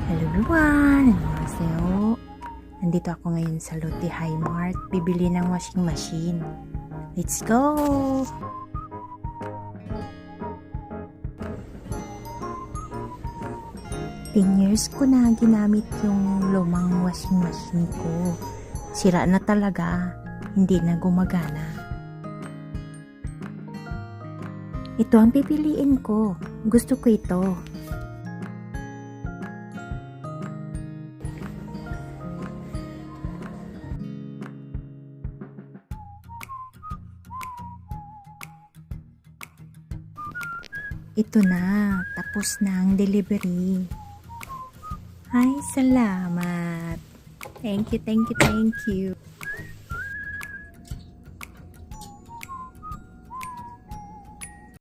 Hello everyone! Annyeonghaseyo! Nandito ako ngayon sa Lotte Hi-Mart. Bibili ng washing machine. Let's go! Years ko na ginamit yung lumang washing machine ko. Sira na talaga. Hindi na gumagana. Ito ang pipiliin ko. Gusto ko ito. Ito na, tapos na ang delivery. Ay, salamat. Thank you, thank you, thank you.